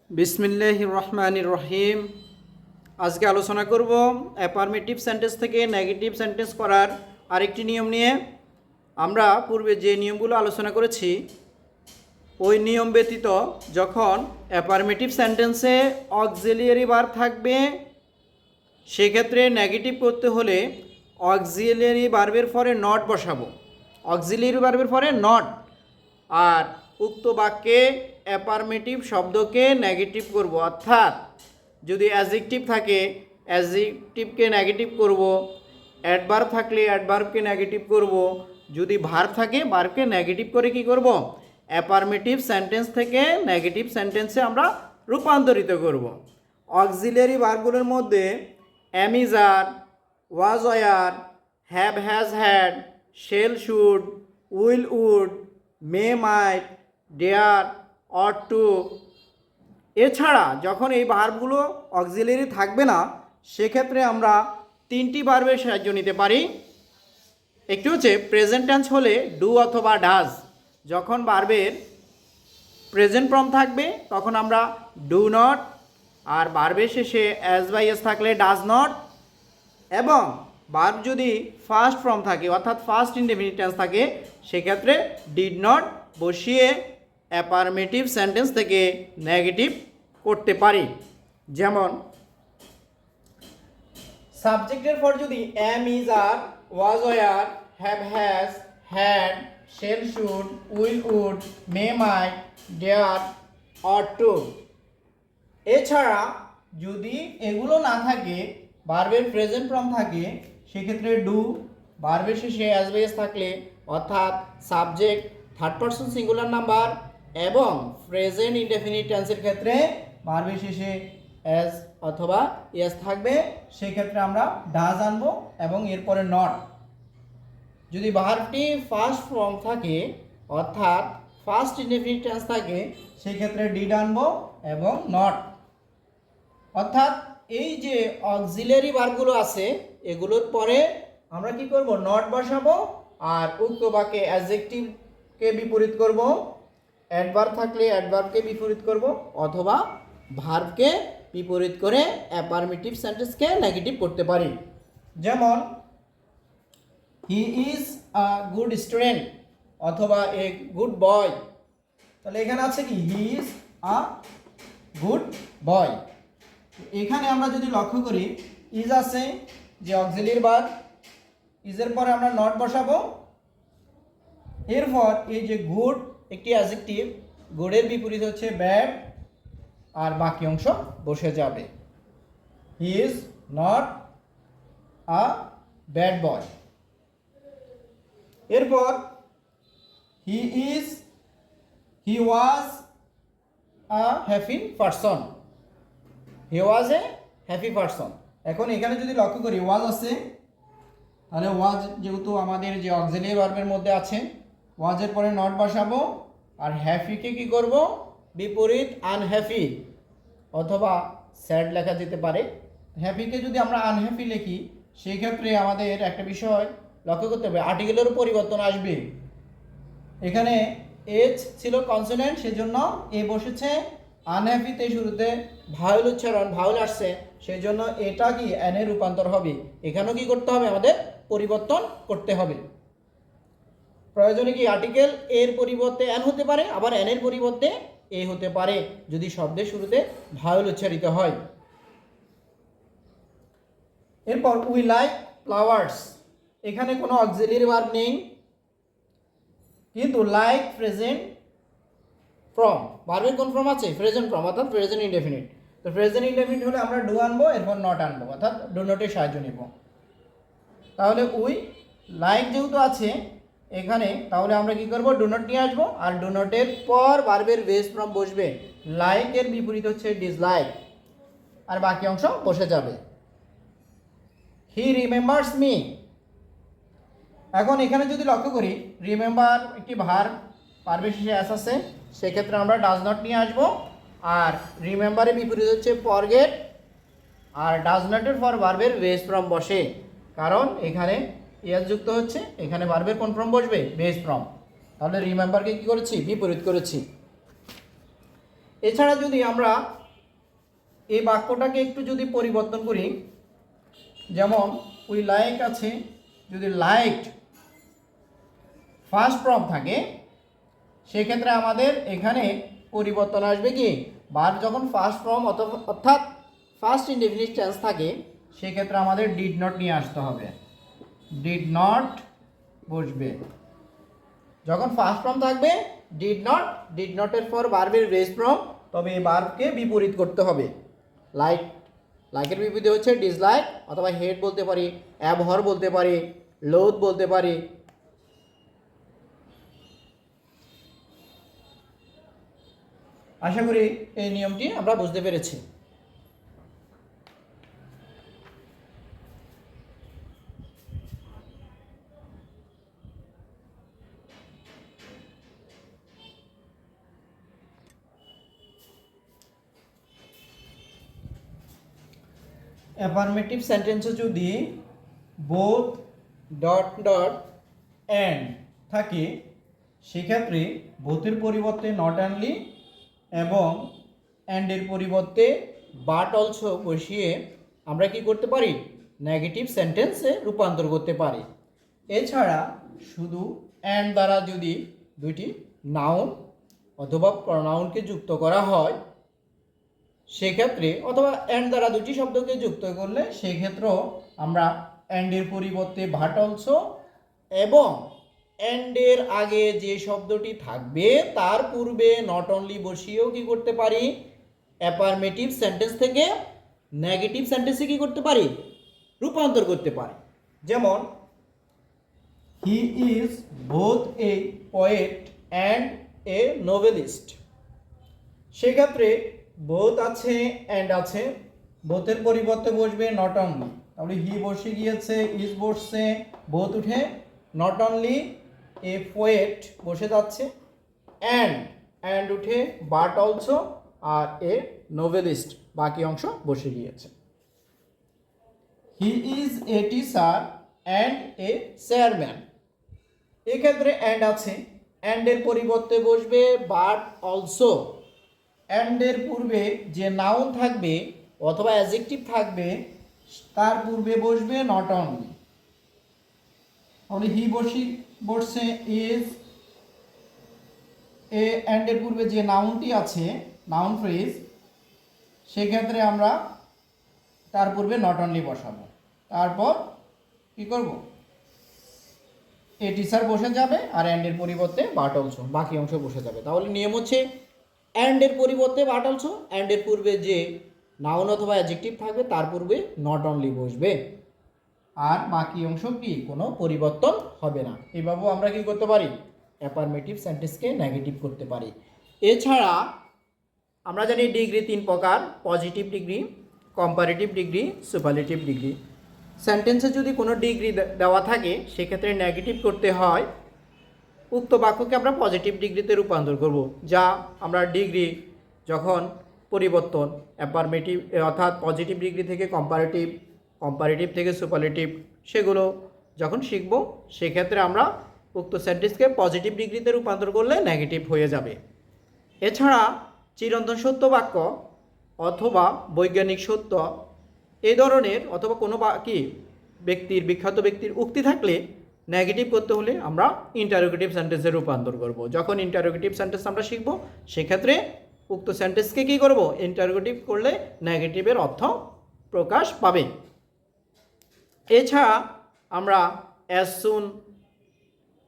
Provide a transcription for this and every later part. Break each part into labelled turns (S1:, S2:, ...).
S1: বিসমিল্লাহির রহমানির রহিম। আজকে আলোচনা করব অ্যাফার্মেটিভ সেন্টেন্স থেকে নেগেটিভ সেন্টেন্স করার আরেকটি নিয়ম নিয়ে। আমরা পূর্বে যে নিয়মগুলো আলোচনা করেছি ওই নিয়ম ব্যতীত যখন অ্যাফার্মেটিভ সেন্টেন্সে অক্সিলিয়ারি ভার্ব থাকবে সেক্ষেত্রে নেগেটিভ করতে হলে অক্সিলিয়ারি ভার্বের পরে নট বসাবো, অক্সিলিয়ারি ভার্বের পরে নট। আর উক্ত বাক্যে অ্যাফার্মেটিভ শব্দকে নেগেটিভ করব, অর্থাৎ যদি অ্যাডজেক্টিভ থাকে অ্যাডজেক্টিভকে নেগেটিভ করব, অ্যাডভার্ব থাকলে অ্যাডভার্বকে নেগেটিভ করব, যদি ভার্ব থাকে ভার্বকে নেগেটিভ করে কি করব, অ্যাফার্মেটিভ সেন্টেন্স থেকে নেগেটিভ সেন্টেন্সে আমরা রূপান্তরিত করব। অক্সিলিয়ারি ভার্বগুলোর মধ্যে am is are, was were, have has had, shall should, will would, may might, dare, ought to। এছাড়া যখন এই ভার্বগুলো অক্সিলিয়ারি থাকবে না সেক্ষেত্রে আমরা তিনটি ভার্বের সাহায্য নিতে পারি। একটি হচ্ছে প্রেজেন্ট টেন্স হলে ডু অথবা ডাজ, যখন ভার্বের প্রেজেন্ট ফর্ম থাকবে তখন আমরা ডু নট, আর ভার্বের শেষে অ্যাজ বাই এস থাকলে ডাজ নট, এবং ভার্ব যদি ফার্স্ট ফর্ম থাকে অর্থাৎ ফার্স্ট ইনডেফিনিট টেন্স থাকে সেক্ষেত্রে ডিড নট বসিয়ে অ্যাফার্মেটিভ সেন্টেন্স থেকে নেগেটিভ করতে পারি। যেমন সাবজেক্টের পর যদি am is are, was were, have has, had, shall should, will would, may might, dare, ought to। এছাড়া যদি এগুলো না থাকে ভার্বের প্রেজেন্ট ফর্ম থাকে সেক্ষেত্রে ডু, ভার্বের শেষে অ্যাজ বাই এস থাকলে অর্থাৎ subject third person singular number, এবং প্রেজেন্ট ইনডেফিনিট টেন্সের ক্ষেত্রে ভার্বের শেষে অ্যাজ অথবা এস থাকবে, সেই ক্ষেত্রে আমরা ডাজ আনবো এবং এরপরে নট। যদি ভার্বটি ফার্স্ট ফর্ম থাকে অর্থাৎ ফার্স্ট ইনডেফিনিট টেন্স থাকে সেই ক্ষেত্রে ডিড আনবো এবং নট। অর্থাৎ এই যে অক্সিলিয়ারি ভার্বগুলো আছে এগুলোর পরে আমরা কি করব, নট বসাবো, আর উক্ত বাক্যে অ্যাডজেক্টিভকে বিপরীত করব, অ্যাডভার্ব থাকলে অ্যাডভার্বকে বিপরীত করব, অথবা ভার্বকে বিপরীত করে অ্যাফার্মেটিভ সেন্টেন্সকে নেগেটিভ করতে পারি। যেমন he is a good student অথবা এ গুড বয়। তাহলে এখানে আছে কি he is a good boy. এখানে আমরা যদি লক্ষ্য করি ইজ আছে যে অক্সিলিয়ারি ভার্ব, ইজের পরে আমরা নট বসাবো, এরপর এই যে গুড একটি অ্যাডজেক্টিভ, গুডের বিপরীত হচ্ছে ব্যাড, আর বাকি অংশ বসে যাবে। He is not a bad boy. এরপর he was a happy person, he was a happy person. এখন এখানে যদি লক্ষ্য করি ওয়াজ আছে, তাহলে ওয়াজ যেহেতু আমাদের যে অক্সিলিয়ারি ভার্বের মধ্যে আছে ওয়াজের পরে নট বসাবো, আর হ্যাপিকে কি করব, বিপরীত আনহ্যাপি অথবা স্যাড লেখা যেতে পারে। হ্যাপিকে যদি আমরা আনহ্যাপি লিখি সেই ক্ষেত্রে আমাদের একটা বিষয় লক্ষ্য করতে হবে, আর্টিকেলেরও পরিবর্তন আসবে। এখানে এইচ ছিল কনসোনেন্ট সেজন্য এ বসেছে, আনহ্যাপিতে শুরুতে ভাওয়েল উচ্চারণ ভাওয়েল আসছে সেই জন্য এটা কি এন এ রূপান্তর হবে। এখানেও কি করতে হবে, আমাদের পরিবর্তন করতে হবে। প্রয়োজনে কি আর্টিকেল এর পরিবর্তে এন হতে পারে, আবার এন এর পরিবর্তে এ হতে পারে যদি শব্দের শুরুতে ভাওয়েল উচ্চারিত হয়। এরপর উই লাইক ফ্লাওয়ার্স, এখানে কোনো অক্সিলিয়ারি ভার্ব নেই কিন্তু লাইক প্রেজেন্ট ফর্ম, ভার্বের কোন ফর্ম আছে, প্রেজেন্ট ফর্ম অর্থাৎ প্রেজেন্ট ইনডেফিনিট। তো প্রেজেন্ট ইনডেফিনিট হলে আমরা ডু আনবো, এরপর নট আনবো অর্থাৎ ডু নটের সাহায্য নেব। তাহলে উই লাইক যেহেতু আছে এখানে, তাহলে আমরা কি করব, ডু নট নিয়ে আসবো, আর ডু নটের পর ভার্বের বেস ফর্ম বসবে। লাইকের বিপরীত হচ্ছে ডিসলাইক, আর বাকি অংশ বসে যাবে। হি রিমেম্বার্স মি। এখন এখানে যদি লক্ষ্য করি রিমেম্বার একটি ভার্ব, ভার্বের শেষে এস আছে, সেক্ষেত্রে আমরা ডাজ নট নিয়ে আসবো, আর রিমেম্বারের বিপরীত হচ্ছে ফরগেট, আর ডাজ নটের পর ভার্বের বেস ফর্ম বসে, কারণ এখানে এস যুক্ত হচ্ছে, এখানে ভার্বের কোন ফর্ম বসবে, বেস ফর্ম। তাহলে রিমেম্বারকে কি করেছি, বিপরীত করেছি। এছাড়া যদি আমরা এই বাক্যটাকে একটু যদি পরিবর্তন করি, যেমন উই লাইক আছে, যদি লাইকড ফার্স্ট ফর্ম থাকে সেক্ষেত্রে আমাদের এখানে পরিবর্তন আসবে কি, ভার্ব যখন ফার্স্ট ফর্ম অর্থাৎ ফার্স্ট ইনডেফিনিট টেন্স থাকে সেক্ষেত্রে আমাদের ডিড নট নিয়ে আসতে হবে। ডিড নট বসবে। যখন ফার্স্ট ফর্ম থাকবে ডিড নটের পর ভার্বের বেস ফর্ম, তবে এই ভার্বকে বিপরীত করতে হবে। লাইকের বিপরীত হচ্ছে ডিসলাইক অথবা হেট বলতে পারি, অ্যাবহর বলতে পারি, লোথ বলতে পারি। আশা করি এই নিয়মটি আমরা বুঝতে পেরেছি। অ্যাফার্মেটিভ সেন্টেন্সে যদি বোথ ডট ডট অ্যান্ড থাকে সেক্ষেত্রে বোথের পরিবর্তে নট অনলি এবং অ্যান্ডের পরিবর্তে বাট অলসো বসিয়ে আমরা কি করতে পারি, নেগেটিভ সেন্টেন্সে রূপান্তর করতে পারি। এছাড়া শুধু অ্যান্ড দ্বারা যদি দুইটি নাউন অথবা প্রনাউনকে যুক্ত করা হয় সেক্ষেত্রে, অথবা অ্যান্ড দ্বারা দুটি শব্দকে যুক্ত করলে সেক্ষেত্রেও আমরা অ্যান্ডের পরিবর্তে বাট অলসো এবং অ্যান্ডের আগে যে শব্দটি থাকবে তার পূর্বে নট অনলি বসিয়েও কি করতে পারি, অ্যাফার্মেটিভ সেন্টেন্স থেকে নেগেটিভ সেন্টেন্সে কি করতে পারি, রূপান্তর করতে পারি। যেমন he is both a poet and a novelist. সেক্ষেত্রে বোথ আছে অ্যান্ড আছে, বোথের পরিবর্তে বসবে নট অনলি, তাহলে হি বসে গিয়েছে, ইজ বসছে, বোথ উঠে নট অনলি এ পোয়েট বসে যাচ্ছে, অ্যান্ড উঠে but also are a novelist বাকি অংশ বসে গিয়েছে। He is a teacher and a chairman. এক্ষেত্রে অ্যান্ড আছে, অ্যান্ডের পরিবর্তে বসবে বাট অলসো। অ্যান্ডের পূর্বে যে নাউন থাকবে অথবা অ্যাডজেক্টিভ থাকবে তার পূর্বে বসবে নট অনলি। তাহলে হি বসছে ইজ, এ অ্যান্ডের পূর্বে যে নাউনটি আছে নাউন ফ্রেজ সেক্ষেত্রে আমরা তার পূর্বে নট অনলি বসাবো। তারপর কি করব, এ টিচার বসে যাবে আর অ্যান্ডের পরিবর্তে বাট অলসো বাকি অংশ বসে যাবে। তাহলে নিয়ম হচ্ছে অ্যান্ডের পরিবর্তে বাট অলসো, অ্যান্ডের পূর্বে যে নাউন অথবা অ্যাডজেক্টিভ থাকবে তার পূর্বে নট অনলি বসবে আর বাকি অংশ কি কোনো পরিবর্তন হবে না। এভাবেও আমরা কি করতে পারি, অ্যাফার্মেটিভ সেন্টেন্সকে নেগেটিভ করতে পারি। এছাড়া আমরা জানি ডিগ্রি তিন প্রকার, positive degree, comparative degree, superlative degree. সেন্টেন্সে যদি কোনো ডিগ্রি দেওয়া থাকে সেক্ষেত্রে নেগেটিভ করতে হয়, উক্ত বাক্যকে আমরা পজিটিভ ডিগ্রিতে রূপান্তর করব। যা আমরা ডিগ্রি যখন পরিবর্তন অ্যাফার্মেটিভ অর্থাৎ পজিটিভ ডিগ্রি থেকে কম্পারেটিভ থেকে সুপারলেটিভ সেগুলো যখন শিখব সেক্ষেত্রে আমরা উক্ত সেন্টেন্সকে পজিটিভ ডিগ্রিতে রূপান্তর করলে নেগেটিভ হয়ে যাবে। এছাড়া চিরন্তন সত্য বাক্য অথবা বৈজ্ঞানিক সত্য এই ধরনের অথবা কোনো বিখ্যাত ব্যক্তির উক্তি থাকলে নেগেটিভ করতে হলে আমরা ইন্টারোগেটিভ সেন্টেন্সে রূপান্তর করব। যখন ইন্টারোগেটিভ সেন্টেন্স আমরা শিখব সেক্ষেত্রে উক্ত সেন্টেন্সকে কী করব, ইন্টারোগেটিভ করলে নেগেটিভের অর্থ প্রকাশ পাবে। এছাড়া আমরা অ্যাজ সুন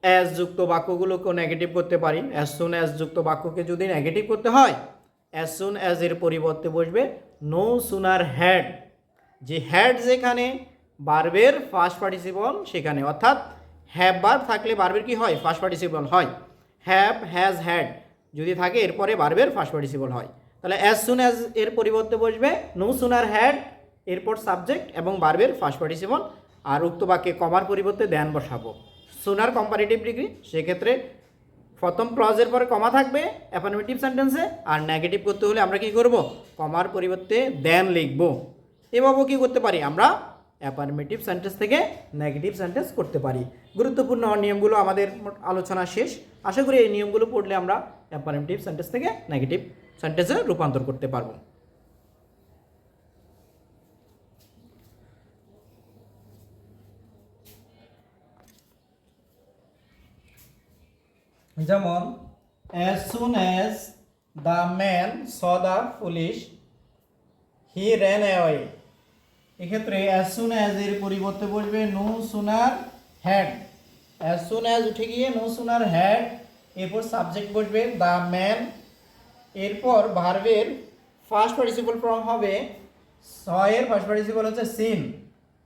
S1: অ্যাজ যুক্ত বাক্যগুলোকেও নেগেটিভ করতে পারি। অ্যাজ সুন অ্যাজ যুক্ত বাক্যকে যদি নেগেটিভ করতে হয় অ্যাজ সুন অ্যাজ এর পরিবর্তে বসবে নো সুনার হ্যাড। যে হ্যাড যেখানে ভার্বের ফার্স্ট পার্টিসিপল সেখানে, অর্থাৎ হ্যাভ ভার্ব থাকলে ভার্বের কি হয়, ফার্স্ট পার্টিসিপল হয়। হ্যাভ, হ্যাজ, হ্যাড যদি থাকে এরপরে ভার্বের ফার্স্ট পার্টিসিপল হয়। তাহলে অ্যাজ সুন অ্যাজ এর পরিবর্তে বসবে নো সুনার হ্যাড, এরপর সাবজেক্ট এবং ভার্বের ফার্স্ট পার্টিসিপল, আর উক্ত বাক্যে কমার পরিবর্তে দেন বসাবো। সুনার কম্পারেটিভ ডিগ্রি, সেক্ষেত্রে প্রথম ক্লজের পরে কমা থাকবে অ্যাফার্মেটিভ সেন্টেন্সে, আর নেগেটিভ করতে হলে আমরা কি করব, কমার পরিবর্তে দেন লিখব। এভাবেও কী করতে পারি, আমরা অ্যাফার্মেটিভ সেন্টেন্স থেকে নেগেটিভ সেন্টেন্স করতে পারি। গুরুত্বপূর্ণ নিয়মগুলো আমাদের আলোচনা শেষ। আশা করি এই নিয়মগুলো পড়লে আমরা অ্যাফার্মেটিভ সেন্টেন্স থেকে নেগেটিভ সেন্টেন্সে রূপান্তর করতে পারবো। যেমন as soon as the man saw the police he ran away। এক্ষেত্রে as soon as এর পরিবর্তে বসবে no sooner had। as soon as উঠে গিয়ে no sooner had, এরপর সাবজেক্ট বসবে the man, এরপর ভার্বের ফার্স্ট পার্টিসিপল ফর্ম হবে saw এর ফার্স্ট পার্টিসিপল হচ্ছে seen,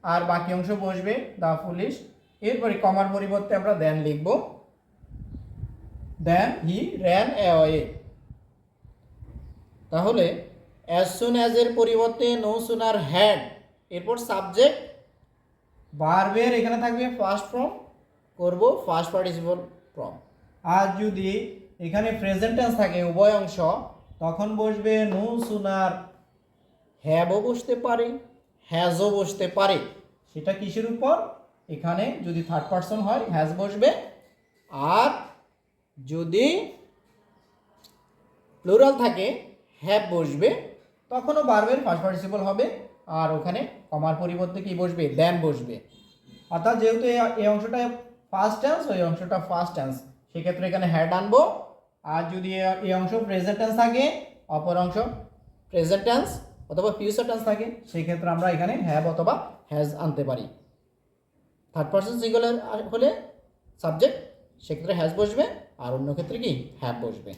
S1: আর বাকি অংশ বসবে the police। এরপরে কমার পরিবর্তে আমরা দেন লিখব, দেন হি ran away। তাহলে as soon as এর পরিবর্তে no sooner had, এরপর সাবজেক্ট, ভার্বের এখানে থাকবে ফার্স্ট ফর্ম, করব ফার্স্ট পার্টিসিপল ফর্ম। আর যদি এখানে প্রেজেন্ট টেন্স থাকে উভয় অংশ, তখন বসবে no sooner হ্যাভও বসতে পারে, হ্যাজও বসতে পারে। সেটা কিসের উপর? এখানে যদি থার্ড পারসন হয় হ্যাজ বসবে, আর যদি প্লুরাল থাকে হ্যাভ বসবে, তখনও ভার্বের ফার্স্ট পার্টিসিপল হবে, আর ওখানে কমার পরিবর্তে কি বসবে? দেন বসবে। অর্থাৎ যেহেতু এই অংশটা ফার্স্ট টেন্স, ওই অংশটা ফার্স্ট টেন্স, সেক্ষেত্রে এখানে হ্যাড আনবো। আর যদি এই অংশ প্রেজেন্ট টেন্স থাকে, অপর অংশ প্রেজেন্ট টেন্স অথবা ফিউচার টেন্স থাকে, সেই ক্ষেত্রে আমরা এখানে হ্যাভ অথবা হ্যাজ আনতে পারি। থার্ড পারসন সিঙ্গুলার হলে সাবজেক্ট, সেক্ষেত্রে হ্যাজ বসবে, আর অন্য ক্ষেত্রে কি হ্যাভ বসবে।